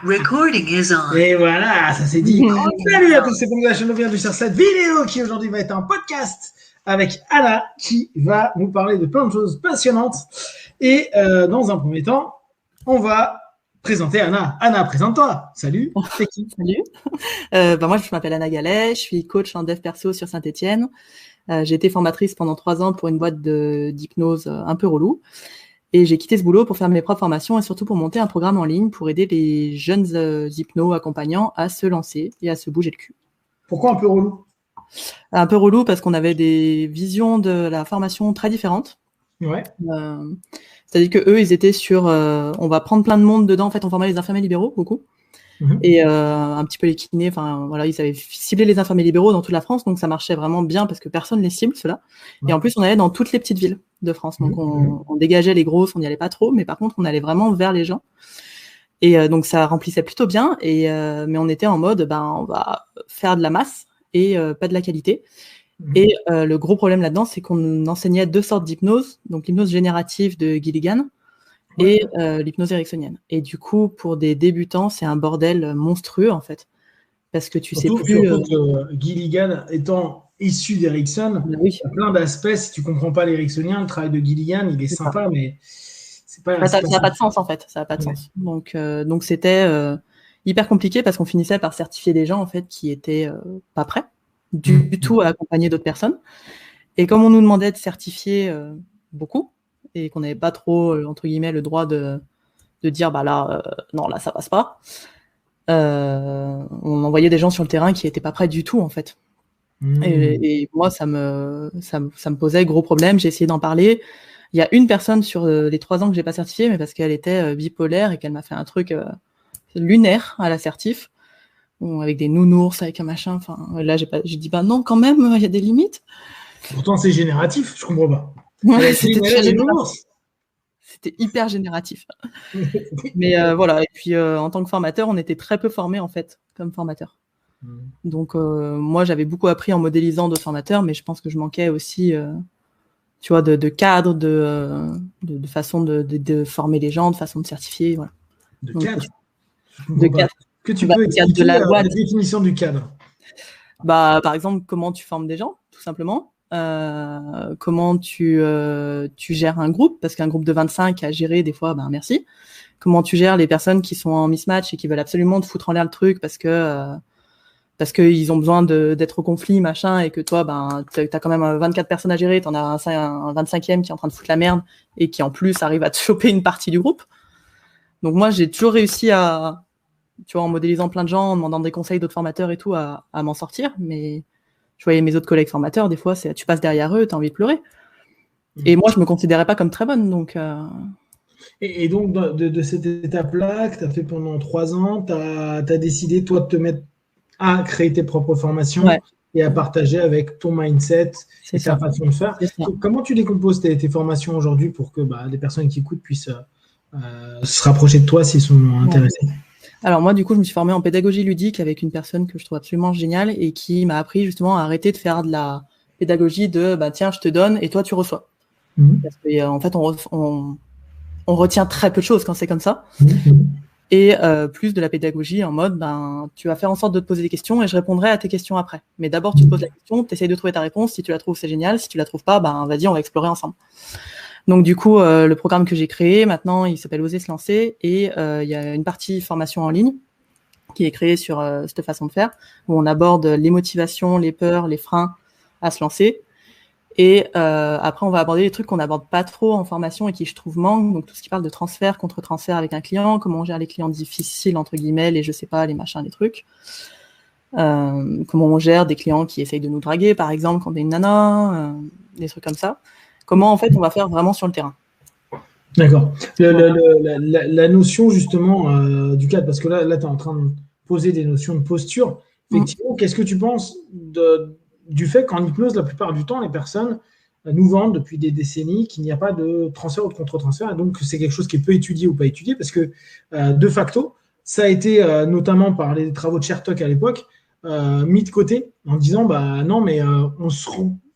Recording is on. Et voilà, ça c'est dit. Salut à tous, c'est Ponga, je bienvenue sur cette vidéo qui aujourd'hui va être un podcast avec Anna qui va nous parler de plein de choses passionnantes. Et dans un premier temps, on va présenter Anna. Anna, présente-toi. Salut, c'est qui? Salut. Moi, je m'appelle Anna Gallet, je suis coach en dev perso sur Saint-Etienne. J'ai été formatrice pendant 3 ans pour une boîte d'hypnose un peu relou. Et j'ai quitté ce boulot pour faire mes propres formations et surtout pour monter un programme en ligne pour aider les jeunes hypno-accompagnants à se lancer et à se bouger le cul. Pourquoi un peu relou? Un peu relou parce qu'on avait des visions de la formation très différentes. Ouais. C'est-à-dire qu'eux, ils étaient sur... on va prendre plein de monde dedans. En fait, on formait les infirmiers libéraux, beaucoup. Et un petit peu les kinés. Enfin, voilà, ils avaient ciblé les infirmiers libéraux dans toute la France. Donc, ça marchait vraiment bien parce que personne les cible, ceux-là. Ouais. Et en plus, on allait dans toutes les petites villes de France. Donc, on dégageait les grosses, on n'y allait pas trop. Mais par contre, on allait vraiment vers les gens. Et donc, ça remplissait plutôt bien. Mais on était en mode, on va faire de la masse et pas de la qualité. Et le gros problème là-dedans, c'est qu'on enseignait 2 sortes d'hypnose. Donc, l'hypnose générative de Gilligan et l'hypnose ericksonienne. Et du coup, pour des débutants, c'est un bordel monstrueux, en fait. Parce que tu sais plus... Surtout que Gilligan étant issu d'Erickson, il y a plein d'aspects. Si tu ne comprends pas l'ericksonien, le travail de Gilligan, il est sympa, mais c'est pas... ça n'a pas de sens, en fait. Ça n'a pas de sens. Donc, c'était hyper compliqué parce qu'on finissait par certifier des gens, en fait, qui étaient pas prêts du tout à accompagner d'autres personnes. Et comme on nous demandait de certifier beaucoup, et qu'on n'avait pas trop, entre guillemets, le droit de dire, non, là, ça passe pas, on envoyait des gens sur le terrain qui n'étaient pas prêts du tout, en fait. Et moi, ça me posait gros problème. J'ai essayé d'en parler. Il y a une personne sur les 3 ans que j'ai pas certifiée, mais parce qu'elle était bipolaire et qu'elle m'a fait un truc lunaire à l'assertif, avec des nounours, avec un machin. Enfin, là, j'ai dit, non, quand même, il y a des limites. Pourtant, c'est génératif, je comprends pas. Ouais, c'était très génératif. C'était hyper génératif. Mais voilà, et puis en tant que formateur, on était très peu formés, en fait, comme formateur. Donc, moi, j'avais beaucoup appris en modélisant d'autres formateurs, mais je pense que je manquais aussi, tu vois, de cadre, de façon de former les gens, de façon de certifier, voilà. De cadre. De cadre. Que tu peux expliquer la définition du cadre? Par exemple, comment tu formes des gens, tout simplement. Comment tu gères un groupe, parce qu'un groupe de 25 à gérer, des fois, merci. Comment tu gères les personnes qui sont en mismatch et qui veulent absolument te foutre en l'air le truc parce qu'ils ont besoin d'être au conflit, machin, et que toi, t'as quand même 24 personnes à gérer, t'en as un 25e qui est en train de foutre la merde et qui, en plus, arrive à te choper une partie du groupe. Donc moi, j'ai toujours réussi à, tu vois, en modélisant plein de gens, en demandant des conseils d'autres formateurs et tout, à m'en sortir, mais... Je voyais mes autres collègues formateurs, des fois, tu passes derrière eux, tu as envie de pleurer. Et moi, je me considérais pas comme très bonne. Donc, Et donc, de cette étape-là, que tu as fait pendant 3 ans, tu as décidé, toi, de te mettre à créer tes propres formations et à partager avec ton mindset et ta façon de faire. Comment tu décomposes tes formations aujourd'hui pour que les personnes qui écoutent puissent se rapprocher de toi s'ils sont intéressés? Alors moi, du coup, je me suis formée en pédagogie ludique avec une personne que je trouve absolument géniale et qui m'a appris justement à arrêter de faire de la pédagogie de tiens, je te donne et toi, tu reçois. Parce qu'en fait, on retient très peu de choses quand c'est comme ça. Et plus de la pédagogie en mode, tu vas faire en sorte de te poser des questions et je répondrai à tes questions après. Mais d'abord, tu te poses la question, tu essayes de trouver ta réponse. Si tu la trouves, c'est génial. Si tu la trouves pas, vas-y, on va explorer ensemble. Donc du coup, le programme que j'ai créé, maintenant, il s'appelle Oser se lancer et il y a une partie formation en ligne qui est créée sur cette façon de faire, où on aborde les motivations, les peurs, les freins à se lancer. Et après, on va aborder les trucs qu'on n'aborde pas trop en formation et qui, je trouve, manquent. Donc tout ce qui parle de transfert, contre-transfert avec un client, comment on gère les clients difficiles, entre guillemets, les je sais pas, les machins, les trucs. Comment on gère des clients qui essayent de nous draguer, par exemple, quand on est une nana, des trucs comme ça. Comment, en fait, on va faire vraiment sur le terrain. D'accord. La notion, justement, du cadre, parce que là tu es en train de poser des notions de posture. Effectivement, qu'est-ce que tu penses du fait qu'en hypnose, la plupart du temps, les personnes nous vendent depuis des décennies qu'il n'y a pas de transfert ou de contre-transfert, et donc c'est quelque chose qui est peu étudié ou pas étudié, parce que, de facto, ça a été, notamment par les travaux de Chertok à l'époque, mis de côté, en disant, non, mais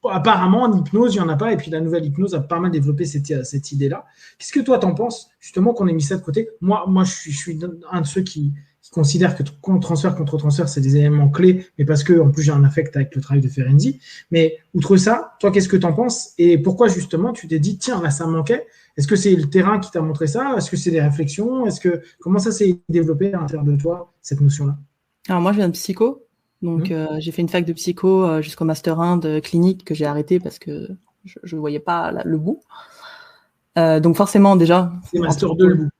apparemment, en hypnose, il n'y en a pas. Et puis, la nouvelle hypnose a pas mal développé cette idée-là. Qu'est-ce que toi, t'en penses, justement, qu'on ait mis ça de côté? Moi, je suis un de ceux qui considère que transfert contre transfert, c'est des éléments clés, mais parce que, en plus, j'ai un affect avec le travail de Ferenczi. Mais outre ça, toi, qu'est-ce que tu en penses? Et pourquoi, justement, tu t'es dit, tiens, là, ça me manquait? Est-ce que c'est le terrain qui t'a montré ça? Est-ce que c'est des réflexions? Comment ça s'est développé à l'intérieur de toi, cette notion-là? Alors, moi, je viens de psycho. Donc, j'ai fait une fac de psycho jusqu'au Master 1 de clinique que j'ai arrêté parce que je ne voyais pas le bout. Donc, forcément, déjà. C'est Master 2 le bout.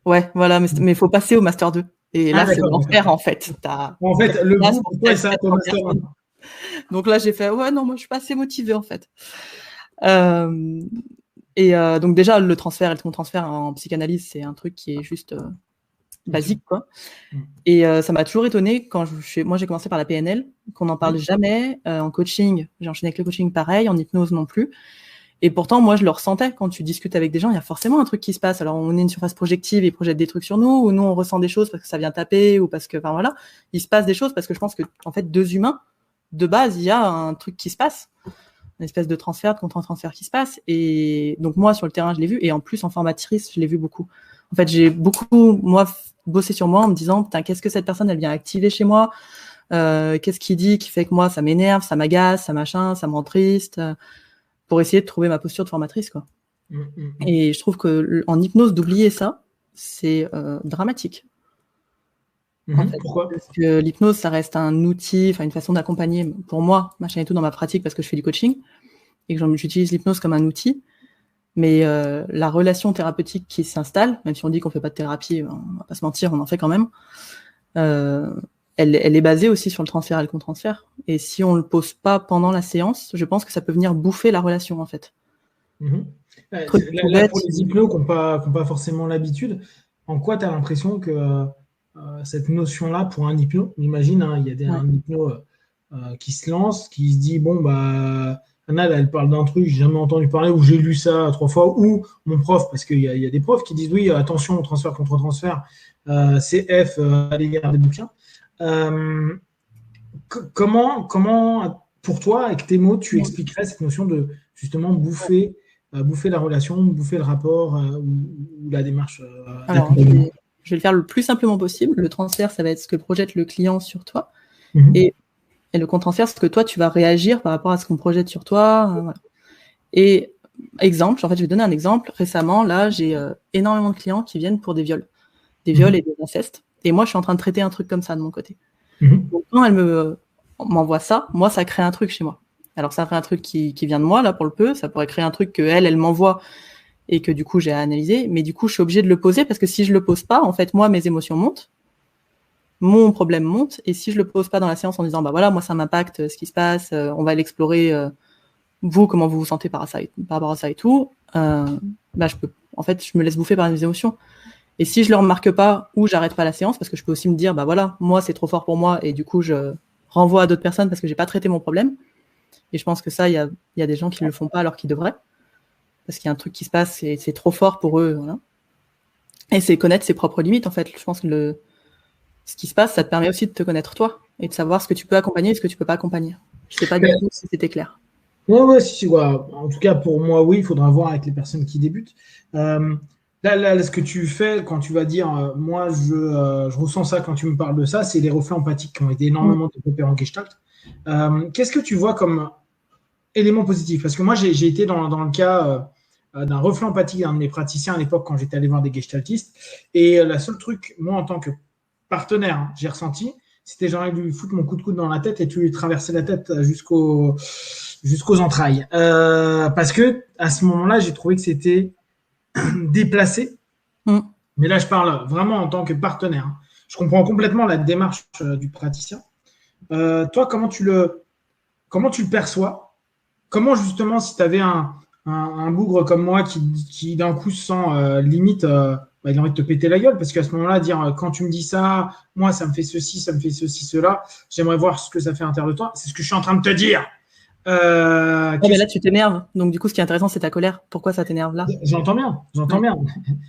Ouais, voilà, mais il faut passer au Master 2. Et là, c'est l'enfer, en fait. En fait, le bout, pourquoi ça au Master 1? Donc là, j'ai fait, ouais, non, moi, je suis pas assez motivée, en fait. Donc, déjà, le transfert et le transfert en psychanalyse, c'est un truc qui est juste basique, quoi. Et ça m'a toujours étonnée quand moi, j'ai commencé par la PNL, qu'on n'en parle jamais. En coaching, j'ai enchaîné avec le coaching pareil, en hypnose non plus. Et pourtant, moi, je le ressentais. Quand tu discutes avec des gens, il y a forcément un truc qui se passe. Alors, on est une surface projective, ils projettent des trucs sur nous, ou nous, on ressent des choses parce que ça vient taper, ou parce que, enfin voilà, il se passe des choses parce que je pense que, en fait, deux humains, de base, il y a un truc qui se passe, une espèce de transfert, de contre-transfert qui se passe. Et donc, moi, sur le terrain, je l'ai vu. Et en plus, en formatrice, je l'ai vu beaucoup. En fait, j'ai beaucoup, moi, bossé sur moi en me disant, putain, qu'est-ce que cette personne, elle vient activer chez moi? Qu'est-ce qu'il dit qui fait que moi, ça m'énerve, ça m'agace, ça machin, ça me rend triste, pour essayer de trouver ma posture de formatrice, quoi. Et je trouve que en hypnose, d'oublier ça, c'est dramatique. En fait, pourquoi? parce que l'hypnose, ça reste un outil, enfin une façon d'accompagner, pour moi, machin et tout, dans ma pratique, parce que je fais du coaching, et que j'utilise l'hypnose comme un outil. Mais la relation thérapeutique qui s'installe, même si on dit qu'on fait pas de thérapie, on va pas se mentir, on en fait quand même, elle est basée aussi sur le transfert et le contre-transfert. Et si on le pose pas pendant la séance, je pense que ça peut venir bouffer la relation, en fait. Là, pour les hypnos qui n'ont pas forcément l'habitude, en quoi tu as l'impression que cette notion-là, pour un hypno, imagine, il y a un hypno qui se lance, qui se dit, bon, bah, Anna, là, elle parle d'un truc, j'ai jamais entendu parler, ou j'ai lu ça 3 fois, ou mon prof, parce qu'il y a des profs qui disent, oui, attention au transfert contre transfert, c'est F, allez lire des bouquins. Comment, pour toi, avec tes mots, tu expliquerais cette notion de justement bouffer la relation, bouffer le rapport ou la démarche? Alors, je vais le faire le plus simplement possible. Le transfert, ça va être ce que projette le client sur toi. Et le contre-transfert, c'est ce que toi, tu vas réagir par rapport à ce qu'on projette sur toi. Voilà. Et exemple, en fait, je vais donner un exemple. Récemment, là, j'ai énormément de clients qui viennent pour des viols. Des viols et des incestes. Et moi, je suis en train de traiter un truc comme ça de mon côté. Donc, quand elle m'envoie ça, moi, ça crée un truc chez moi. Alors, ça crée un truc qui vient de moi, là, pour le peu. Ça pourrait créer un truc que elle m'envoie et que, du coup, j'ai à analyser. Mais du coup, je suis obligée de le poser parce que si je le pose pas, en fait, moi, mes émotions montent. Mon problème monte. Et si je le pose pas dans la séance en disant, bah voilà, moi, ça m'impacte ce qui se passe, on va l'explorer, vous, comment vous vous sentez par rapport à ça et tout, bah, je me laisse bouffer par mes émotions. Et si je le remarque pas ou j'arrête pas la séance, parce que je peux aussi me dire, bah voilà, moi c'est trop fort pour moi et du coup je renvoie à d'autres personnes parce que j'ai pas traité mon problème. Et je pense que ça, il y a des gens qui le font pas alors qu'ils devraient, parce qu'il y a un truc qui se passe et c'est trop fort pour eux, voilà. Et c'est connaître ses propres limites en fait. Je pense que ce qui se passe, ça te permet aussi de te connaître toi et de savoir ce que tu peux accompagner et ce que tu peux pas accompagner. Je sais pas du tout si c'était clair. Ouais, si, ouais. En tout cas pour moi, oui, il faudra voir avec les personnes qui débutent. Là, ce que tu fais quand tu vas dire moi, je ressens ça quand tu me parles de ça, c'est les reflets empathiques qui ont été énormément développés en Gestalt. Qu'est-ce que tu vois comme élément positif? Parce que moi, j'ai été dans le cas d'un reflet empathique d'un de mes praticiens à l'époque quand j'étais allé voir des gestaltistes. Et la seule truc, moi, en tant que partenaire, j'ai ressenti, c'était j'aurais dû lui foutre mon coup de coude dans la tête et tu lui traversais la tête jusqu'aux entrailles. Parce que à ce moment-là, j'ai trouvé que c'était déplacé. Mais là, je parle vraiment en tant que partenaire. Je comprends complètement la démarche du praticien. Toi, comment tu le perçois? Comment, justement, si tu avais un bougre comme moi qui d'un coup sent limite, il a envie de te péter la gueule, parce qu'à ce moment-là, dire quand tu me dis ça, moi, ça me fait ceci, cela, j'aimerais voir ce que ça fait à l'intérieur de toi. C'est ce que je suis en train de te dire. Mais là, tu t'énerves. Donc, du coup, ce qui est intéressant, c'est ta colère. Pourquoi ça t'énerve là? J'entends bien.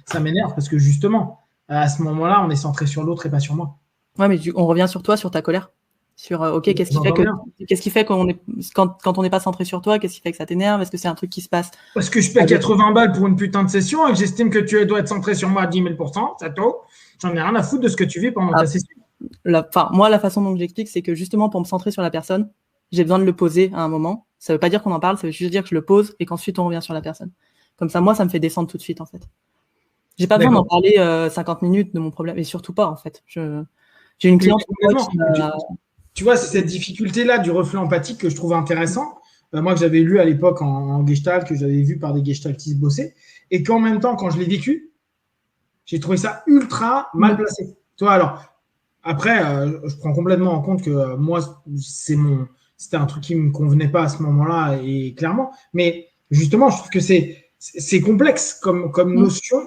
Ça m'énerve parce que justement, à ce moment-là, on est centré sur l'autre et pas sur moi. Ouais, mais on revient sur toi, sur ta colère. Sur qu'est-ce qui fait qu'on est quand on n'est pas centré sur toi, qu'est-ce qui fait que ça t'énerve? Est-ce que c'est un truc qui se passe? Parce que je paie 80 balles pour une putain de session et que j'estime que tu dois être centré sur moi à 10 000 %, Sato. J'en ai rien à foutre de ce que tu vis pendant ta session. Moi, la façon dont j'explique, c'est que justement, pour me centrer sur la personne, j'ai besoin de le poser à un moment. Ça veut pas dire qu'on en parle, ça veut juste dire que je le pose et qu'ensuite on revient sur la personne. Comme ça, moi, ça me fait descendre tout de suite, en fait. J'ai pas besoin d'en parler 50 minutes de mon problème, et surtout pas, en fait. J'ai une cliente. Tu vois, c'est cette difficulté-là du reflet empathique que je trouve intéressant. Moi, que j'avais lu à l'époque en Gestalt, que j'avais vu par des gestaltistes bosser, et qu'en même temps, quand je l'ai vécu, j'ai trouvé ça ultra mal placé. Tu vois, alors, après, je prends complètement en compte que moi, c'était un truc qui ne me convenait pas à ce moment-là, et clairement. Mais justement, je trouve que c'est complexe comme notion.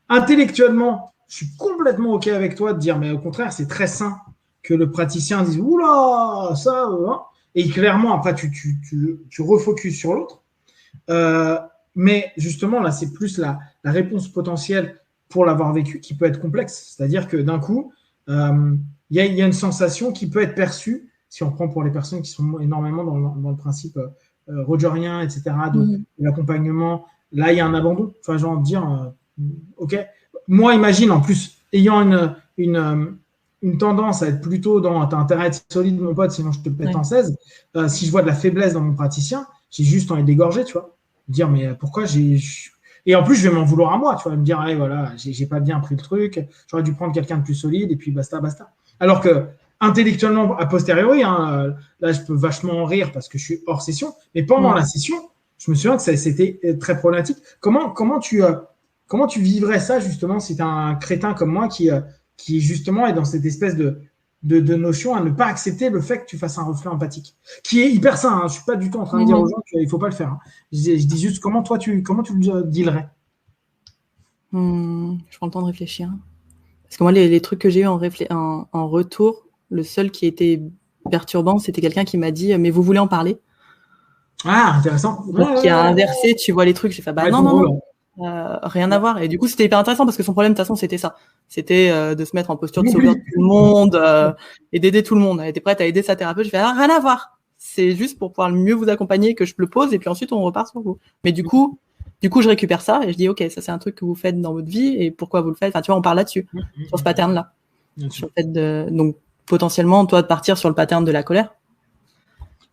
Intellectuellement, je suis complètement OK avec toi de dire, mais au contraire, c'est très sain que le praticien dise oula, ça, et clairement, après, tu refocuses sur l'autre. Mais justement, là, c'est plus la réponse potentielle pour l'avoir vécu qui peut être complexe. C'est-à-dire que d'un coup, il y a une sensation qui peut être perçue, si on prend pour les personnes qui sont énormément dans le principe rogerien, etc., de l'accompagnement. Là, il y a un abandon. Enfin, j'ai envie de dire, OK. Moi, imagine, en plus, ayant une tendance à être plutôt dans t'as intérêt à être solide, mon pote, sinon je te pète en 16. Si je vois de la faiblesse dans mon praticien, j'ai juste envie de l'égorger, tu vois. Dire, mais pourquoi Et en plus, je vais m'en vouloir à moi, tu vois, me dire, hey, voilà, j'ai pas bien pris le truc, j'aurais dû prendre quelqu'un de plus solide, et puis basta. Alors que, intellectuellement, a posteriori, là, je peux vachement en rire parce que je suis hors session, mais pendant la session, je me souviens que c'était très problématique. Comment tu vivrais ça, justement, si tu as un crétin comme moi qui justement est dans cette espèce de notion à ne pas accepter le fait que tu fasses un reflet empathique, qui est hyper sain. Je ne suis pas du tout en train de dire aux gens qu'il ne faut pas le faire. Je dis juste comment tu le dealerais. Je prends le temps de réfléchir. Parce que moi, les trucs que j'ai eu en retour, le seul qui était perturbant, c'était quelqu'un qui m'a dit « mais vous voulez en parler ?» Ah, intéressant. Donc, qui a inversé, tu vois les trucs. J'ai fait « non. Rien à voir. » Et du coup, c'était hyper intéressant parce que son problème, de toute façon, c'était ça. C'était de se mettre en posture de sauveur de tout le monde et d'aider tout le monde. Elle était prête à aider sa thérapeute. Je fais rien à voir. C'est juste pour pouvoir mieux vous accompagner que je le pose et puis ensuite on repart sur vous. Mais du coup, je récupère ça et je dis ok, ça c'est un truc que vous faites dans votre vie et pourquoi vous le faites. Enfin, tu vois, on parle là-dessus, sur ce pattern-là. Sur le fait donc potentiellement, toi, de partir sur le pattern de la colère.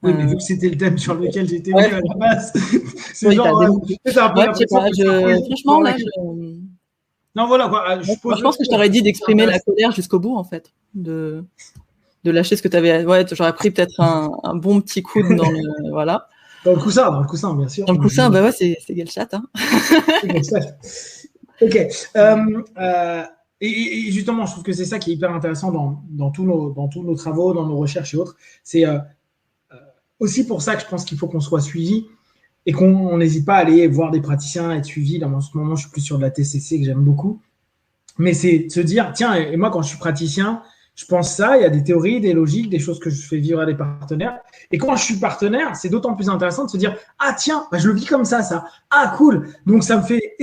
Oui, mais vu que c'était le thème sur lequel j'étais venu à la base, c'est genre. Franchement, là, non, voilà quoi. Je pense que je t'aurais dit d'exprimer la colère jusqu'au bout, en fait. De lâcher ce que tu avais. Ouais, j'aurais pris peut-être un bon petit coup dans le. Voilà. Dans le coussin, bien sûr. Dans le coussin, bah ouais, c'est Gelchat. Hein. Ok. Et justement, je trouve que c'est ça qui est hyper intéressant dans tous nos travaux, dans nos recherches et autres. C'est aussi pour ça que je pense qu'il faut qu'on soit suivi et qu'on n'hésite pas à aller voir des praticiens, être suivi. Là, en ce moment, je suis plus sur de la TCC que j'aime beaucoup. Mais c'est de se dire, tiens, et moi, quand je suis praticien, je pense ça, il y a des théories, des logiques, des choses que je fais vivre à des partenaires. Et quand je suis partenaire, c'est d'autant plus intéressant de se dire, ah tiens, je le vis comme ça. Ah cool. Donc, ça me fait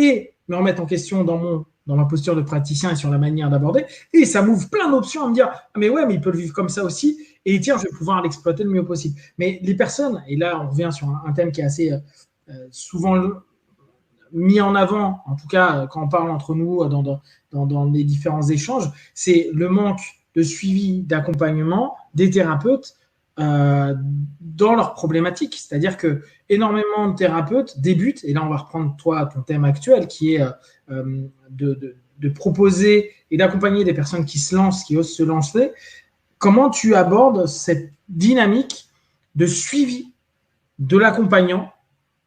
me remettre en question dans ma posture de praticien et sur la manière d'aborder. Et ça m'ouvre plein d'options à me dire, ah, mais ouais, mais il peut le vivre comme ça aussi. Et tiens, je vais pouvoir l'exploiter le mieux possible. Mais les personnes, et là, on revient sur un thème qui est assez souvent mis en avant, en tout cas, quand on parle entre nous dans les différents échanges, c'est le manque de suivi, d'accompagnement des thérapeutes dans leurs problématiques. C'est-à-dire que énormément de thérapeutes débutent, et là, on va reprendre ton thème actuel, qui est de proposer et d'accompagner des personnes qui se lancent, qui osent se lancer. Comment tu abordes cette dynamique de suivi de l'accompagnant,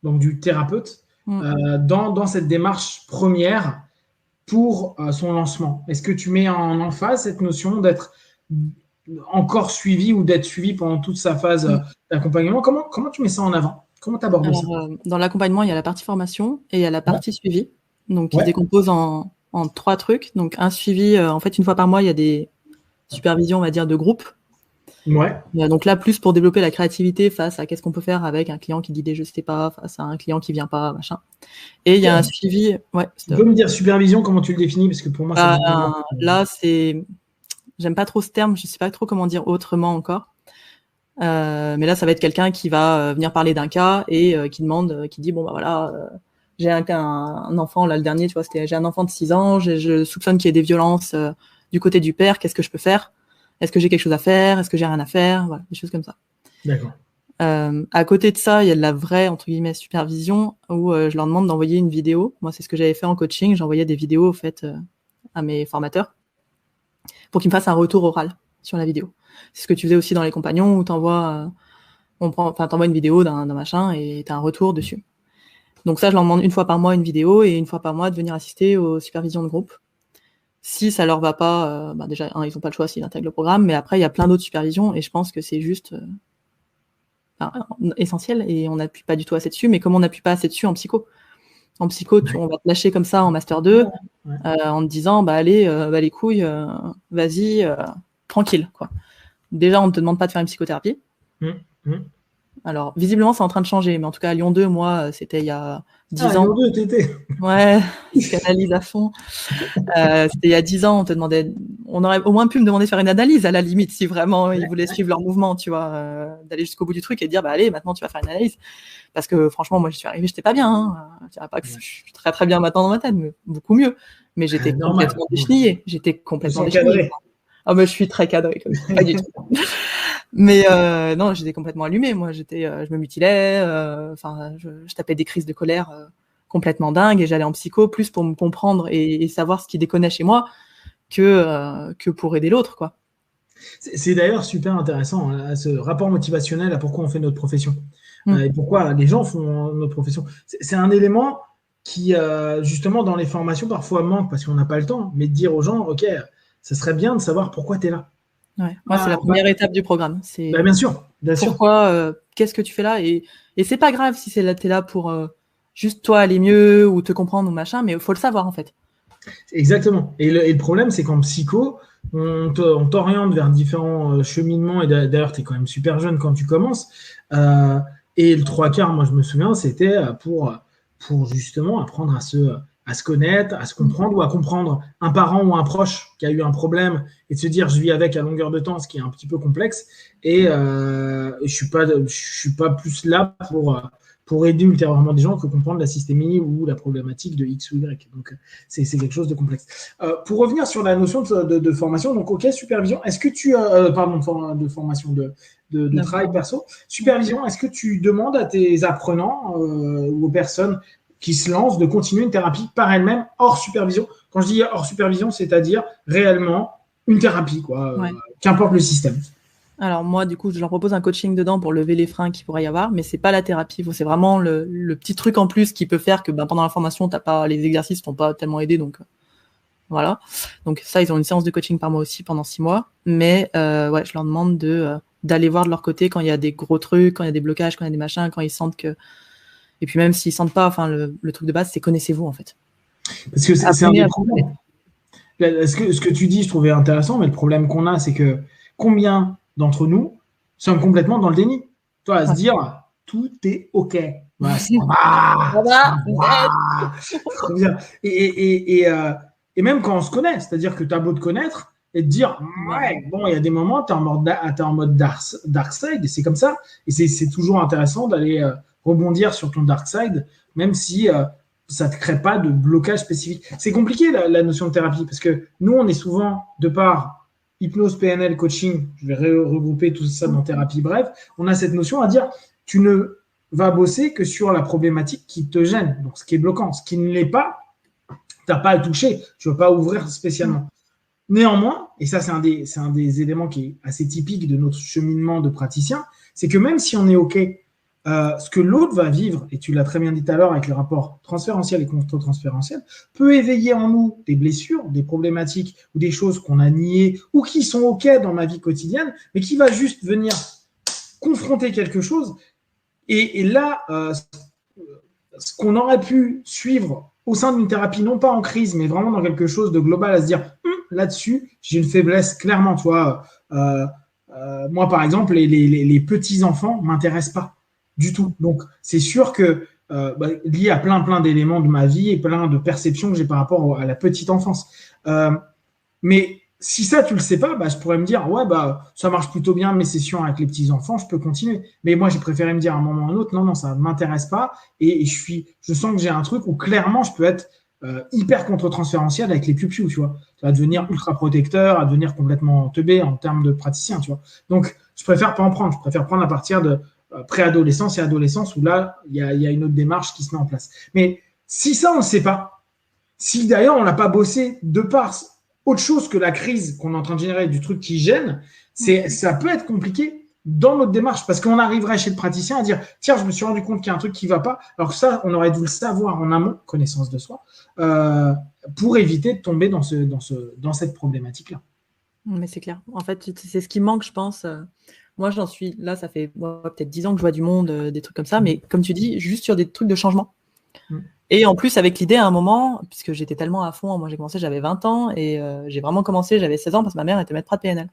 donc du thérapeute, dans cette démarche première pour son lancement? Est-ce que tu mets en emphase cette notion d'être encore suivi ou d'être suivi pendant toute sa phase d'accompagnement? Comment tu mets ça en avant? Comment tu abordes ça? Dans l'accompagnement, il y a la partie formation et il y a la partie suivi. Donc, il se décompose en 3 trucs. Donc, un suivi, en fait, une fois par mois, il y a des supervision, on va dire, de groupe. Ouais. Donc là, plus pour développer la créativité face à qu'est-ce qu'on peut faire avec un client qui dit des je sais pas, face à un client qui vient pas, machin. Et il y a un suivi. Ouais, tu peux me dire supervision, comment tu le définis? Parce que pour moi, là, j'aime pas trop ce terme, je sais pas trop comment dire autrement encore. Mais là, ça va être quelqu'un qui va venir parler d'un cas et qui dit bon bah voilà, j'ai un enfant là le dernier, tu vois, j'ai un enfant de 6 ans, je soupçonne qu'il y ait des violences du côté du père. Qu'est-ce que je peux faire? Est-ce que j'ai quelque chose à faire? Est-ce que j'ai rien à faire? Voilà, des choses comme ça. D'accord. À côté de ça, il y a de la vraie entre guillemets supervision où je leur demande d'envoyer une vidéo. Moi, c'est ce que j'avais fait en coaching. J'envoyais des vidéos en fait à mes formateurs pour qu'ils me fassent un retour oral sur la vidéo. C'est ce que tu faisais aussi dans les compagnons où t'envoies une vidéo d'un machin et t'as un retour dessus. Donc ça, je leur demande une fois par mois une vidéo et une fois par mois de venir assister aux supervisions de groupe. Si ça leur va pas, déjà, ils n'ont pas le choix s'ils intègrent le programme, mais après, il y a plein d'autres supervisions et je pense que c'est juste essentiel et on n'appuie pas du tout assez dessus. Mais comme on n'appuie pas assez dessus en psycho, on va te lâcher comme ça en Master 2 en te disant, allez, les couilles, vas-y, tranquille, quoi. Déjà, on ne te demande pas de faire une psychothérapie. Alors, visiblement, c'est en train de changer. Mais en tout cas, à Lyon 2, moi, c'était il y a 10 ans. Lyon 2, t'étais. Ouais, je canalise à fond. C'était il y a 10 ans, on aurait au moins pu me demander de faire une analyse, à la limite, si vraiment ils voulaient suivre leur mouvement, tu vois, d'aller jusqu'au bout du truc et de dire, allez, maintenant, tu vas faire une analyse. Parce que, franchement, moi, je suis arrivée, j'étais pas bien. Hein. Je dirais pas que je suis très, très bien maintenant dans ma tête, mais beaucoup mieux. Mais j'étais complètement déchenillée. Ah, mais je suis très cadrée, comme ça. Pas du tout. Mais non, j'étais complètement allumée. Moi, je me mutilais. Je tapais des crises de colère complètement dingues et j'allais en psycho plus pour me comprendre et savoir ce qui déconnait chez moi que pour aider l'autre, quoi. C'est d'ailleurs super intéressant, ce rapport motivationnel à pourquoi on fait notre profession et pourquoi les gens font notre profession. C'est un élément qui, justement, dans les formations, parfois manque parce qu'on n'a pas le temps, mais de dire aux gens, OK, ça serait bien de savoir pourquoi tu es là. Ouais. Moi, c'est la première étape du programme. C'est bien sûr. Pourquoi, qu'est-ce que tu fais là et c'est pas grave si t'es là pour juste toi aller mieux ou te comprendre ou machin, mais il faut le savoir en fait. Exactement. Et le problème, c'est qu'en psycho, on t'oriente vers différents cheminements. Et d'ailleurs, tu es quand même super jeune quand tu commences. Et le 3/4, moi, je me souviens, c'était pour justement apprendre à se connaître, à se comprendre ou à comprendre un parent ou un proche qui a eu un problème et de se dire je vis avec à longueur de temps, ce qui est un petit peu complexe. Et je suis pas plus là pour aider ultérieurement des gens que comprendre la systémie ou la problématique de X ou Y. Donc, c'est quelque chose de complexe. Pour revenir sur la notion de formation, donc, OK, supervision, est-ce que tu... de formation, de travail perso. Supervision, est-ce que tu demandes à tes apprenants ou aux personnes qui se lancent de continuer une thérapie par elles-mêmes hors supervision? Quand je dis hors supervision, c'est-à-dire réellement une thérapie, quoi, qu'importe le système. Alors moi, du coup, je leur propose un coaching dedans pour lever les freins qu'il pourrait y avoir, mais c'est pas la thérapie. C'est vraiment le petit truc en plus qui peut faire que pendant la formation, les exercices t'ont pas tellement aidé, donc voilà. Donc ça, ils ont une séance de coaching par mois aussi pendant 6 mois, mais je leur demande d'aller voir de leur côté quand il y a des gros trucs, quand il y a des blocages, quand il y a des machins, quand ils sentent que... Et puis même s'ils sentent pas, le truc de base, c'est connaissez-vous en fait. Parce que c'est un des problèmes. Ce que tu dis, je trouvais intéressant, mais le problème qu'on a, c'est que combien d'entre nous sommes complètement dans le déni. Toi, à se dire, tout est OK. Voilà, ça va. Très bien. Et même quand on se connaît, c'est-à-dire que tu as beau te connaître et te dire, il y a des moments, tu es en mode dark side, et c'est comme ça. Et c'est toujours intéressant d'aller rebondir sur ton dark side, même si ça ne te crée pas de blocage spécifique. C'est compliqué, la notion de thérapie, parce que nous, on est souvent, de par hypnose, PNL, coaching, je vais regrouper tout ça dans thérapie, bref, on a cette notion à dire, tu ne vas bosser que sur la problématique qui te gêne, donc ce qui est bloquant, ce qui ne l'est pas, tu n'as pas à toucher, tu ne vas pas ouvrir spécialement. Néanmoins, et ça c'est un des éléments qui est assez typique de notre cheminement de praticien, c'est que même si on est OK, ce que l'autre va vivre, et tu l'as très bien dit tout à l'heure avec le rapport transférentiel et contre-transférentiel, peut éveiller en nous des blessures, des problématiques ou des choses qu'on a niées ou qui sont OK dans ma vie quotidienne, mais qui va juste venir confronter quelque chose. Et là, ce qu'on aurait pu suivre au sein d'une thérapie, non pas en crise, mais vraiment dans quelque chose de global, à se dire là-dessus, j'ai une faiblesse, clairement. Toi, moi, par exemple, les petits-enfants ne m'intéressent pas du tout. Donc, c'est sûr que lié à plein d'éléments de ma vie et plein de perceptions que j'ai par rapport à la petite enfance. Mais si ça, tu le sais pas, bah, je pourrais me dire, ouais, bah, ça marche plutôt bien, mes sessions avec les petits-enfants, je peux continuer. Mais moi, j'ai préféré me dire à un moment ou à un autre, non, ça ne m'intéresse pas. Et je sens que j'ai un truc où clairement, je peux être hyper contre-transférentiel avec les piou-piou, tu vois. Ça va devenir ultra protecteur, à devenir complètement teubé en termes de praticien, tu vois. Donc, je préfère pas en prendre. Je préfère prendre à partir de préadolescence et adolescence où là, il y a une autre démarche qui se met en place. Mais si ça, on ne sait pas, si d'ailleurs, on l'a pas bossé de par autre chose que la crise qu'on est en train de générer, du truc qui gêne, ça peut être compliqué dans notre démarche parce qu'on arriverait chez le praticien à dire tiens, je me suis rendu compte qu'il y a un truc qui ne va pas. Alors que ça, on aurait dû le savoir en amont, connaissance de soi, pour éviter de tomber dans cette problématique-là. Mais c'est clair. En fait, c'est ce qui manque, je pense. Moi, j'en suis là, ça fait peut-être 10 ans que je vois du monde, des trucs comme ça, mais comme tu dis, juste sur des trucs de changement. Et en plus, avec l'idée, à un moment, puisque j'étais tellement à fond, moi j'ai commencé, j'avais 20 ans, et j'ai vraiment commencé, j'avais 16 ans, parce que ma mère était maître de PNL.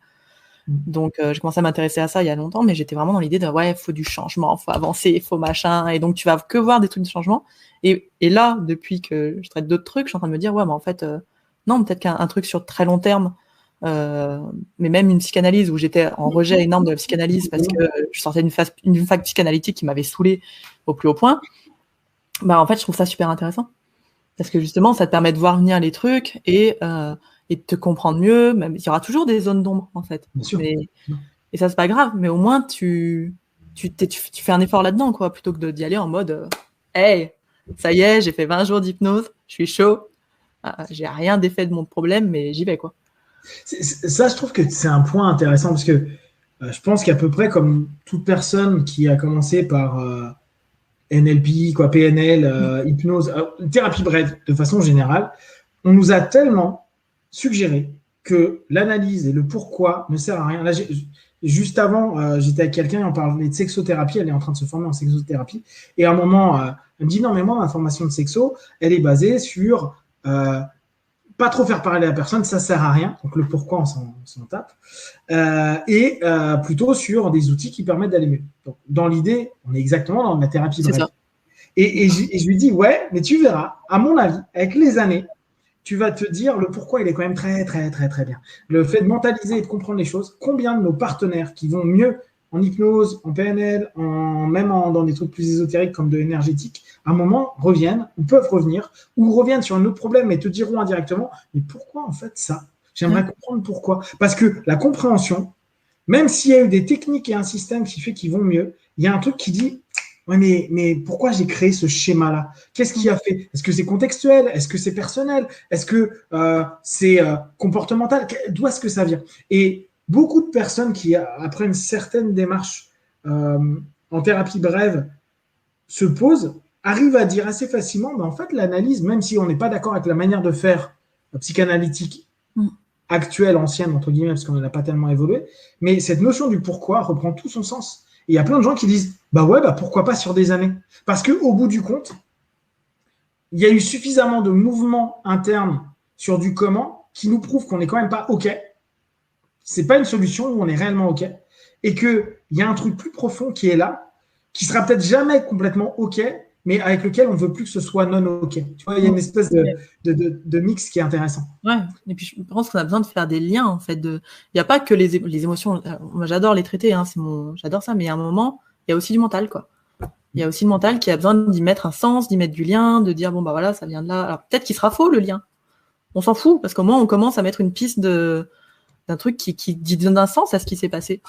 Donc, j'ai commencé à m'intéresser à ça il y a longtemps, mais j'étais vraiment dans l'idée de, ouais, il faut du changement, il faut avancer, il faut machin, et donc tu vas que voir des trucs de changement. Et là, depuis que je traite d'autres trucs, je suis en train de me dire, ouais, mais en fait, non, peut-être qu'un truc sur très long terme, mais même une psychanalyse où j'étais en rejet énorme de la psychanalyse parce que je sortais d'une fac psychanalytique qui m'avait saoulée au plus haut point. Bah, en fait, je trouve ça super intéressant. Parce que justement, ça te permet de voir venir les trucs et de te comprendre mieux. Même, il y aura toujours des zones d'ombre, en fait. Bien sûr. Et ça, c'est pas grave. Mais au moins, tu fais un effort là-dedans, quoi, plutôt que d'y aller en mode hey, ça y est, j'ai fait 20 jours d'hypnose, je suis chaud. J'ai rien d'effet de mon problème, mais j'y vais, quoi. Ça, je trouve que c'est un point intéressant parce que je pense qu'à peu près comme toute personne qui a commencé par NLP, PNL, hypnose, thérapie brève, de façon générale, on nous a tellement suggéré que l'analyse et le pourquoi ne sert à rien. Là, juste avant, j'étais avec quelqu'un et on parlait de sexothérapie, elle est en train de se former en sexothérapie, et à un moment, elle me dit, non, mais moi, ma formation de sexo, elle est basée sur pas trop faire parler la personne, ça sert à rien, donc le pourquoi, on s'en tape, et plutôt sur des outils qui permettent d'aller mieux. Donc, dans l'idée, on est exactement dans la thérapie brève. Et je lui dis, ouais, mais tu verras, à mon avis, avec les années, tu vas te dire le pourquoi il est quand même très, très, très, très bien. Le fait de mentaliser et de comprendre les choses, combien de nos partenaires qui vont mieux en hypnose, en PNL, même dans des trucs plus ésotériques comme de l'énergétique, à un moment reviennent ou peuvent revenir ou reviennent sur un autre problème et te diront indirectement, mais pourquoi en fait ça? J'aimerais comprendre pourquoi. Parce que la compréhension, même s'il y a eu des techniques et un système qui fait qu'ils vont mieux, il y a un truc qui dit, ouais, mais pourquoi j'ai créé ce schéma-là? Qu'est-ce qui a fait? Est-ce que c'est contextuel? Est-ce que c'est personnel? Est-ce que c'est comportemental? D'où est-ce que ça vient? Et beaucoup de personnes qui, après une certaine démarche en thérapie brève, se posent, arrivent à dire assez facilement, en fait, l'analyse, même si on n'est pas d'accord avec la manière de faire psychanalytique actuelle, ancienne, entre guillemets, parce qu'on n'a pas tellement évolué, mais cette notion du pourquoi reprend tout son sens. Et il y a plein de gens qui disent, pourquoi pas sur des années? Parce qu'au bout du compte, il y a eu suffisamment de mouvements internes sur du comment qui nous prouvent qu'on n'est quand même pas OK. C'est pas une solution où on est réellement OK. Et qu'il y a un truc plus profond qui est là, qui sera peut-être jamais complètement OK, mais avec lequel on ne veut plus que ce soit non OK. Tu vois, il y a une espèce de mix qui est intéressant. Ouais, et puis je pense qu'on a besoin de faire des liens, en fait. Il n'y a pas que les émotions. Moi, j'adore les traiter, hein, j'adore ça, mais il y a un moment, il y a aussi du mental, quoi. Il y a aussi le mental qui a besoin d'y mettre un sens, d'y mettre du lien, de dire, voilà, ça vient de là. Alors, peut-être qu'il sera faux, le lien. On s'en fout, parce qu'au moins, on commence à mettre une piste d'un truc qui donne un sens à ce qui s'est passé.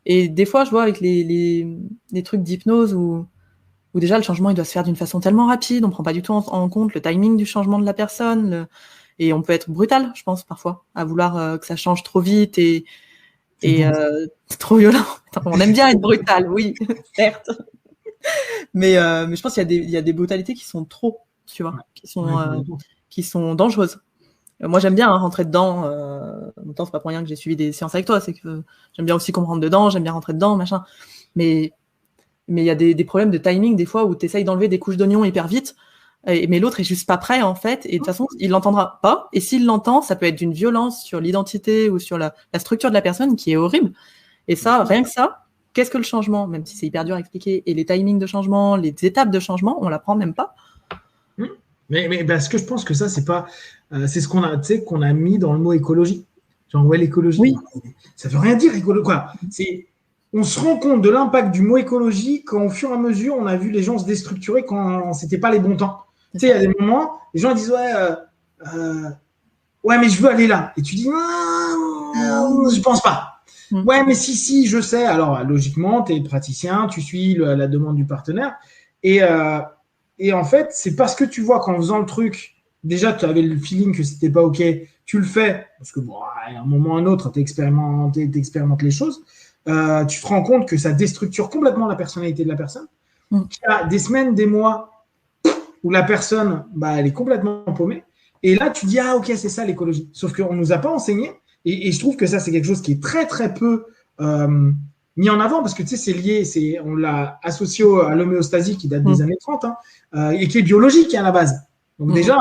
Et des fois, je vois avec les trucs d'hypnose où déjà le changement il doit se faire d'une façon tellement rapide, on ne prend pas du tout en compte le timing du changement de la personne, et on peut être brutal, je pense, parfois, à vouloir que ça change trop vite et trop violent. On aime bien être brutal, oui, certes. Mais je pense qu'il y a des brutalités qui sont trop, tu vois, qui sont dangereuses. Moi, j'aime bien rentrer dedans. En même temps, c'est pas pour rien que j'ai suivi des séances avec toi. C'est que j'aime bien aussi comprendre dedans, j'aime bien rentrer dedans, machin. Mais il y a des problèmes de timing, des fois, où tu essayes d'enlever des couches d'oignons hyper vite, mais l'autre est juste pas prêt, en fait. Et de toute façon, il l'entendra pas. Et s'il l'entend, ça peut être d'une violence sur l'identité ou sur la structure de la personne qui est horrible. Et ça, rien que ça, qu'est-ce que le changement, même si c'est hyper dur à expliquer, et les timings de changement, les étapes de changement, on l'apprend même pas. Mais parce que je pense que ça, c'est pas, c'est ce qu'on a mis dans le mot écologie. Genre, ouais, l'écologie. Oui. Ça veut rien dire, écolo. Quoi. On se rend compte de l'impact du mot écologie quand, au fur et à mesure, on a vu les gens se déstructurer quand c'était pas les bons temps. Tu sais, il y a des moments, les gens disent, ouais, mais je veux aller là. Et tu dis, je pense pas. Ouais, mais si, je sais. Alors, logiquement, tu es praticien, tu suis la demande du partenaire. Et en fait, c'est parce que tu vois qu'en faisant le truc, déjà, tu avais le feeling que c'était pas OK, tu le fais, parce que bon, à un moment ou à un autre, tu expérimentes les choses. Tu te rends compte que ça déstructure complètement la personnalité de la personne. Il y a des semaines, des mois où la personne, elle est complètement paumée. Et là, tu dis, ah, OK, c'est ça l'écologie. Sauf qu'on ne nous a pas enseigné. Et je trouve que ça, c'est quelque chose qui est très, très peu mis en avant parce que, tu sais, c'est lié, on l'a associé à l'homéostasie qui date des années 30 et qui est biologique à la base. Donc, déjà,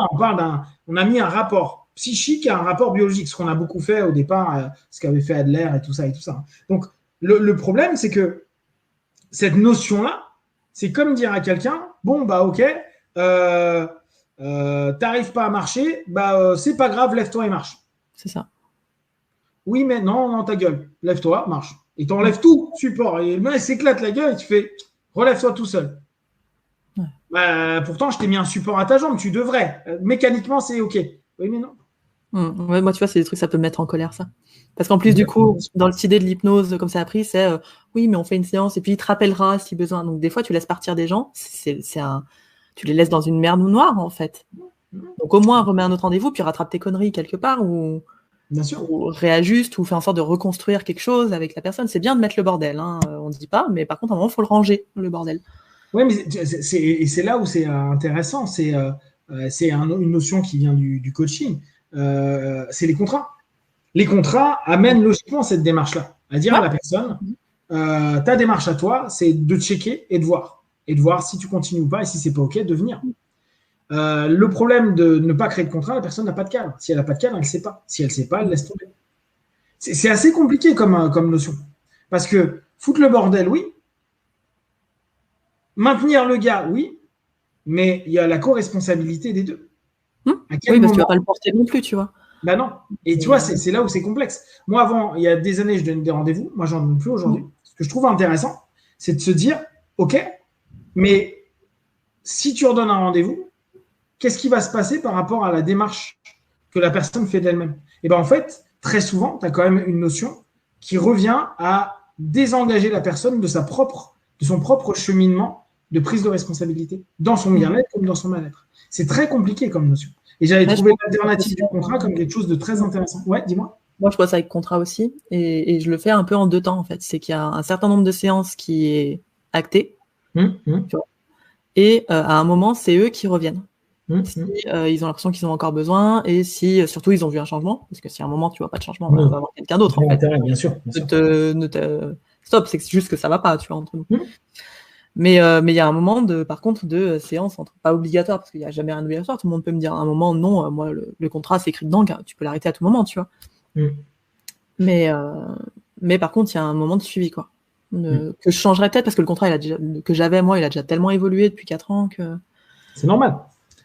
on a mis un rapport psychique et un rapport biologique, ce qu'on a beaucoup fait au départ, ce qu'avait fait Adler et tout ça. Donc, le problème, c'est que cette notion-là, c'est comme dire à quelqu'un, bon, OK, t'arrives pas à marcher, c'est pas grave, lève-toi et marche. C'est ça. Oui, mais non, ta gueule. Lève-toi, marche. Et t'enlèves tout, support. Et le mec s'éclate la gueule et tu fais, relève-toi tout seul. Ouais. Pourtant, je t'ai mis un support à ta jambe, tu devrais. Mécaniquement, c'est OK. Oui, mais non. Ouais, moi, tu vois, c'est des trucs, ça peut me mettre en colère, ça. Parce qu'en plus, du coup, dans l'idée de l'hypnose, comme ça a pris, c'est oui, mais on fait une séance et puis il te rappellera si besoin. Donc, des fois, tu laisses partir des gens, tu les laisses dans une merde noire, en fait. Donc, au moins, remets un autre rendez-vous, puis rattrape tes conneries quelque part, ou réajuste, ou fais en sorte de reconstruire quelque chose avec la personne. C'est bien de mettre le bordel, on ne dit pas, mais par contre, à un moment, il faut le ranger, le bordel. Oui, mais c'est là où c'est intéressant. C'est une notion qui vient du coaching. C'est les contrats. Les contrats amènent logiquement cette démarche-là. À dire à la personne, ta démarche à toi, c'est de checker et de voir. Et de voir si tu continues ou pas, et si c'est pas OK, de venir. Le problème de ne pas créer de contrat, la personne n'a pas de cadre. Si elle n'a pas de cadre, elle ne sait pas. Si elle ne sait pas, elle laisse tomber. C'est assez compliqué comme notion. Parce que foutre le bordel, oui. Maintenir le gars, oui. Mais il y a la co-responsabilité des deux. Oui, parce que tu ne vas pas le porter non plus, tu vois. Non. Et tu vois, c'est là où c'est complexe. Moi, avant, il y a des années, je donnais des rendez-vous. Moi, j'en donne plus aujourd'hui. Ce que je trouve intéressant, c'est de se dire, OK, mais si tu redonnes un rendez-vous, qu'est-ce qui va se passer par rapport à la démarche que la personne fait d'elle-même? Et bien, en fait, très souvent, tu as quand même une notion qui revient à désengager la personne de son propre cheminement de prise de responsabilité dans son bien-être comme dans son mal-être. C'est très compliqué comme notion. Et j'avais trouvé l'alternative du contrat comme quelque chose de très intéressant. Ouais, dis-moi. Moi, je vois ça avec contrat aussi. Et je le fais un peu en 2 temps, en fait. C'est qu'il y a un certain nombre de séances qui est acté. Tu vois. Et à un moment, c'est eux qui reviennent. Si ils ont l'impression qu'ils ont encore besoin et si surtout ils ont vu un changement, parce que si à un moment tu vois pas de changement, on va avoir quelqu'un d'autre en fait. Bien sûr. Stop, c'est juste que ça va pas, tu vois, entre nous. Mais il y a un moment par contre de séance pas obligatoire, parce qu'il n'y a jamais rien d'obligatoire. Tout le monde peut me dire à un moment non, moi le contrat c'est écrit dedans, tu peux l'arrêter à tout moment, tu vois. Mais par contre il y a un moment de suivi quoi. Que je changerais peut-être parce que le contrat que j'avais moi il a déjà tellement évolué depuis 4 ans que c'est normal.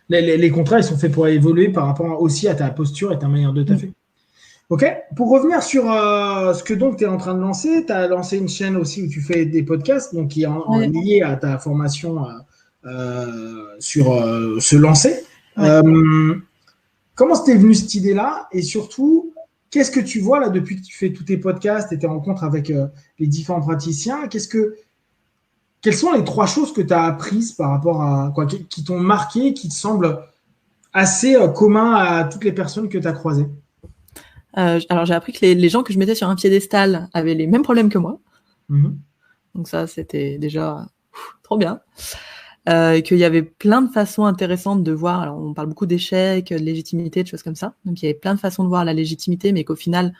Les contrats, ils sont faits pour évoluer par rapport aussi à ta posture et ta manière de taffer. OK. Pour revenir sur ce que donc tu es en train de lancer, tu as lancé une chaîne aussi où tu fais des podcasts, donc qui est liée à ta formation sur se lancer. Comment t'es venue cette idée-là? Et surtout, qu'est-ce que tu vois là depuis que tu fais tous tes podcasts et tes rencontres avec les différents praticiens? Quelles sont les 3 choses que tu as apprises par rapport à qui t'ont marqué, qui te semblent assez communs à toutes les personnes que tu as croisées? Alors, j'ai appris que les gens que je mettais sur un piédestal avaient les mêmes problèmes que moi. Donc ça, c'était déjà trop bien. Qu'il y avait plein de façons intéressantes de voir. Alors, on parle beaucoup d'échecs, de légitimité, de choses comme ça. Donc, il y avait plein de façons de voir la légitimité, mais qu'au final,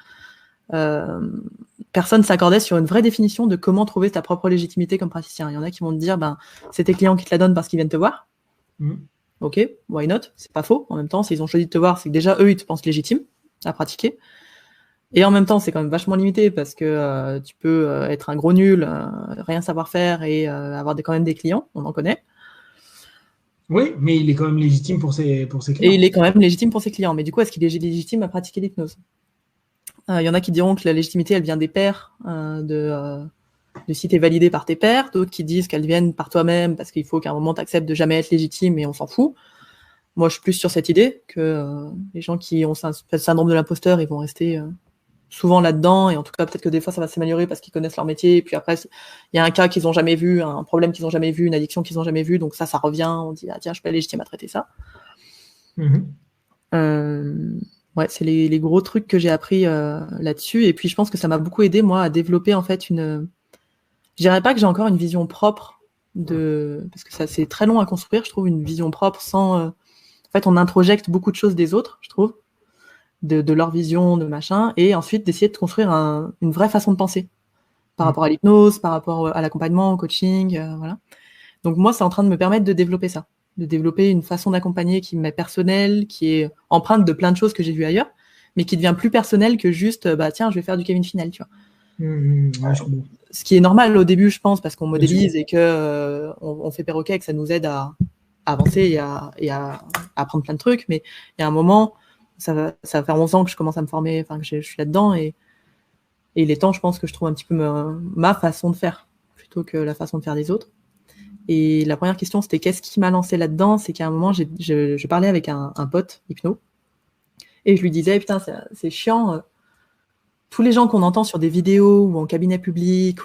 personne s'accordait sur une vraie définition de comment trouver ta propre légitimité comme praticien. Il y en a qui vont te dire, c'est tes clients qui te la donnent parce qu'ils viennent te voir. Ok, why not? C'est pas faux. En même temps, s'ils ont choisi de te voir, c'est que déjà, eux, ils te pensent légitime à pratiquer. Et en même temps, c'est quand même vachement limité parce que tu peux être un gros nul, rien savoir faire et avoir quand même des clients, on en connaît. Oui, mais il est quand même légitime pour ses clients. Et il est quand même légitime pour ses clients. Mais du coup, est-ce qu'il est légitime à pratiquer l'hypnose? Il y en a qui diront que la légitimité, elle vient des pairs, de si tu es validé par tes pairs. D'autres qui disent qu'elles viennent par toi-même parce qu'il faut qu'à un moment, tu acceptes de jamais être légitime et on s'en fout. Moi, je suis plus sur cette idée que les gens qui ont le syndrome de l'imposteur, ils vont rester souvent là-dedans. Et en tout cas, peut-être que des fois, ça va s'améliorer parce qu'ils connaissent leur métier. Et puis après, il y a un cas qu'ils n'ont jamais vu, un problème qu'ils n'ont jamais vu, une addiction qu'ils n'ont jamais vu. Donc ça revient. On dit, ah tiens, je suis pas légitime à traiter ça. Ouais, c'est les gros trucs que j'ai appris là-dessus. Et puis, je pense que ça m'a beaucoup aidé, moi, à développer en fait je dirais pas que j'ai encore une vision propre parce que ça, c'est très long à construire, je trouve, une vision propre sans... En fait, on introjecte beaucoup de choses des autres, je trouve, de leur vision, de machin, et ensuite d'essayer de construire une vraie façon de penser par rapport à l'hypnose, par rapport à l'accompagnement, au coaching, voilà. Donc moi, c'est en train de me permettre de développer ça, de développer une façon d'accompagner qui m'est personnelle, qui est empreinte de plein de choses que j'ai vues ailleurs, mais qui devient plus personnelle que juste, tiens, je vais faire du Kevin Finel, tu vois. Ce qui est normal au début, je pense, parce qu'on modélise et que on fait perroquet et que ça nous aide à avancer et à apprendre plein de trucs. Mais il y a un moment, ça va faire 11 ans que je commence à me former, enfin que je suis là-dedans et il est temps, je pense, que je trouve un petit peu ma façon de faire plutôt que la façon de faire des autres. Et la première question, c'était qu'est-ce qui m'a lancé là-dedans? C'est qu'à un moment, je parlais avec un pote hypno et je lui disais, putain, c'est chiant. Tous les gens qu'on entend sur des vidéos ou en cabinet public,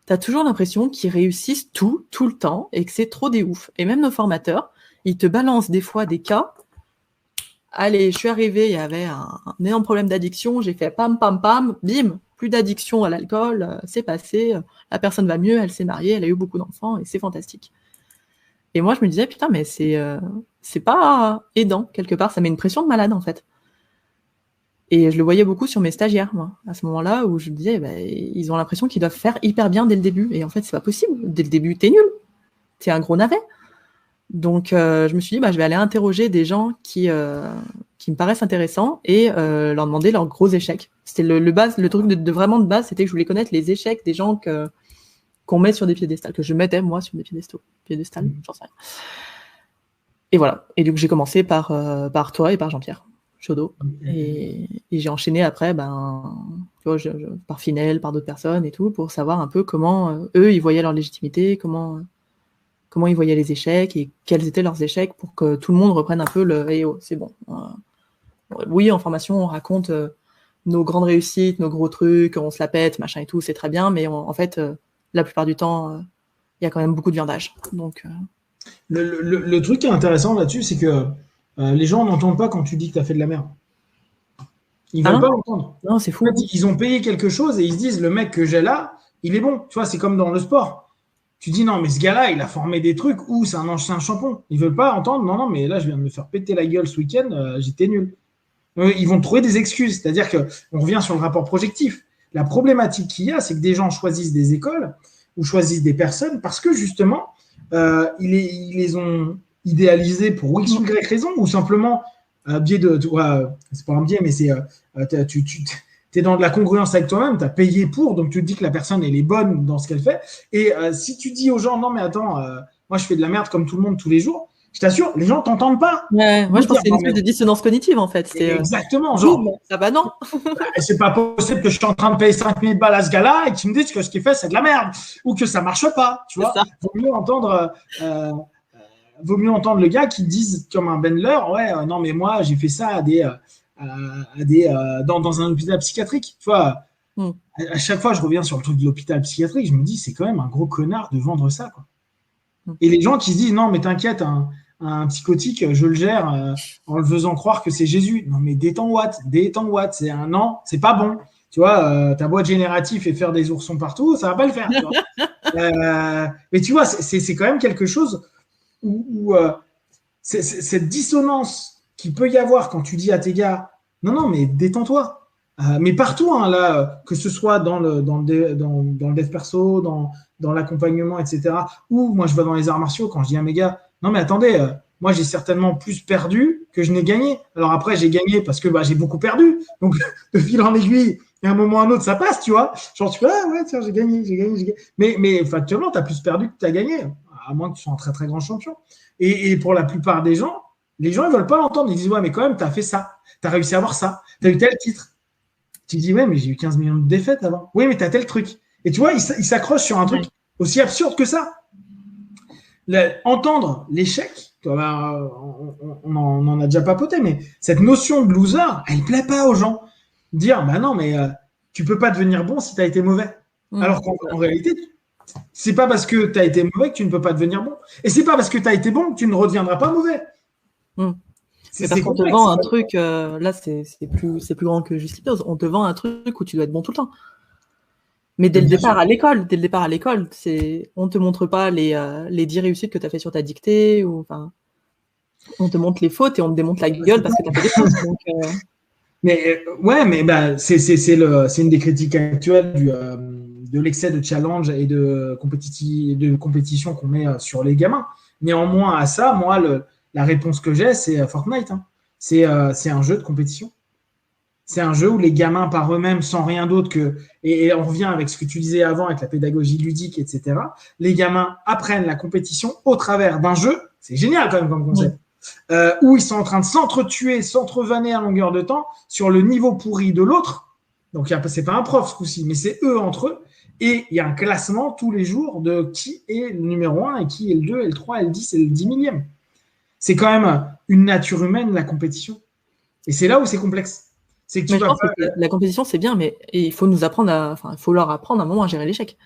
t'as toujours l'impression qu'ils réussissent tout le temps et que c'est trop des ouf. Et même nos formateurs, ils te balancent des fois des cas. Allez, je suis arrivée, il y avait un énorme problème d'addiction, j'ai fait pam, pam, pam, bim, plus d'addiction à l'alcool, c'est passé, la personne va mieux, elle s'est mariée, elle a eu beaucoup d'enfants et c'est fantastique. Et moi, je me disais, putain, mais c'est pas aidant, quelque part, ça met une pression de malade, en fait. Et je le voyais beaucoup sur mes stagiaires, moi, à ce moment-là, où je me disais, ils ont l'impression qu'ils doivent faire hyper bien dès le début. Et en fait, c'est pas possible. Dès le début, t'es nul. T'es un gros navet. Donc, je me suis dit, je vais aller interroger des gens qui me paraissent intéressants et leur demander leurs gros échecs. C'était le truc de vraiment de base, c'était que je voulais connaître les échecs des gens qu'on met sur des piédestals, que je mettais, moi, sur des piédestals, j'en sais rien. Et voilà. Et donc, j'ai commencé par toi et par Jean-Pierre Chaudot. Et j'ai enchaîné après, tu vois, par Finel, par d'autres personnes et tout, pour savoir un peu comment eux, ils voyaient leur légitimité, comment ils voyaient les échecs et quels étaient leurs échecs pour que tout le monde reprenne un peu le « hey oh, c'est bon ». Oui, en formation, on raconte nos grandes réussites, nos gros trucs, on se la pète, machin et tout, c'est très bien, mais en fait, la plupart du temps, il y a quand même beaucoup de viandage. Donc, le truc qui est intéressant là-dessus, c'est que les gens n'entendent pas quand tu dis que tu as fait de la merde. Ils ne veulent pas l'entendre. Non, c'est fou. En fait, ils ont payé quelque chose et ils se disent le mec que j'ai là, il est bon. Tu vois, c'est comme dans le sport. Tu dis non, mais ce gars-là, il a formé des trucs où c'est un ancien champion. Ils ne veulent pas entendre non, mais là, je viens de me faire péter la gueule ce week-end, j'étais nul. Ils vont trouver des excuses. C'est-à-dire qu'on revient sur le rapport projectif. La problématique qu'il y a, c'est que des gens choisissent des écoles ou choisissent des personnes parce que justement, ils les ont idéalisés pour X ou Y raison ou simplement biais de. C'est pas un biais, mais c'est. Tu es dans de la congruence avec toi-même, tu as payé pour, donc tu te dis que la personne, elle est bonne dans ce qu'elle fait. Et si tu dis aux gens, non, mais attends, moi, je fais de la merde comme tout le monde tous les jours, je t'assure, les gens t'entendent pas. Ouais, moi, je pense que c'est une espèce de dissonance cognitive, en fait. Exactement. Genre, ça va, non. c'est pas possible que je suis en train de payer 5000 balles à ce gars-là et que tu me dises que ce qu'il fait, c'est de la merde ou que ça marche pas. Tu vois, vaut mieux entendre le gars qui dise comme un Bendler, ouais, non, mais moi, j'ai fait ça dans un hôpital psychiatrique. Tu vois, à chaque fois, je reviens sur le truc de l'hôpital psychiatrique, je me dis, c'est quand même un gros connard de vendre ça, quoi. Et les gens qui se disent, non, mais t'inquiète, un psychotique, je le gère en le faisant croire que c'est Jésus. Non, mais détends Watt, c'est un non, c'est pas bon. Tu vois, ta boîte génératif et faire des oursons partout, ça va pas le faire. Tu vois. Mais tu vois, c'est quand même quelque chose où cette dissonance qu'il peut y avoir quand tu dis à tes gars, non, mais détends-toi. Mais partout, hein, là, que ce soit dans le dev perso, dans l'accompagnement, etc. Ou moi, je vais dans les arts martiaux quand je dis à mes gars, non, mais attendez, moi, j'ai certainement plus perdu que je n'ai gagné. Alors après, j'ai gagné parce que j'ai beaucoup perdu. Donc, de fil en aiguille, et à un moment ou à un autre, ça passe, tu vois. Genre, tu fais, ouais, tiens, j'ai gagné. Mais factuellement, tu as plus perdu que tu as gagné, à moins que tu sois un très, très grand champion. Et pour la plupart des gens, les gens, ils ne veulent pas l'entendre. Ils disent, ouais, mais quand même, tu as fait ça. Tu as réussi à avoir ça. Tu as eu tel titre. Tu dis, ouais, mais j'ai eu 15 millions de défaites avant. Oui, mais tu as tel truc. Et tu vois, il s'accroche sur un truc aussi absurde que ça. Entendre l'échec, on en a déjà papoté, mais cette notion de loser, elle ne plaît pas aux gens. Dire, bah non, mais tu peux pas devenir bon si tu as été mauvais. Alors qu'en réalité, c'est pas parce que tu as été mauvais que tu ne peux pas devenir bon. Et c'est pas parce que tu as été bon que tu ne redeviendras pas mauvais. C'est parce qu'on te vend un truc, là c'est plus grand que juste hypnose, on te vend un truc où tu dois être bon tout le temps. Mais dès le départ à l'école, on te montre pas les 10 réussites que tu as fait sur ta dictée, ou enfin, on te montre les fautes et on te démonte la gueule parce que tu as fait des fautes. Donc, Mais ouais, mais bah, c'est une des critiques actuelles de l'excès de challenge et de compétition qu'on met sur les gamins. Néanmoins, à ça, moi, la réponse que j'ai, c'est Fortnite. Hein. C'est un jeu de compétition. C'est un jeu où les gamins, par eux-mêmes, sans rien d'autre que… Et on revient avec ce que tu disais avant, avec la pédagogie ludique, etc. Les gamins apprennent la compétition au travers d'un jeu. C'est génial quand même comme concept. Où ils sont en train de s'entretuer, s'entrevanner à longueur de temps sur le niveau pourri de l'autre. Donc, c'est pas un prof ce coup-ci, mais c'est eux entre eux. Et il y a un classement tous les jours de qui est le numéro 1 et qui est le 2, et le 3, et le 10 et le 10 millième. C'est quand même une nature humaine, la compétition. Et c'est là où c'est complexe. C'est que la compétition, c'est bien, mais il faut nous apprendre il faut leur apprendre à un moment à gérer l'échec.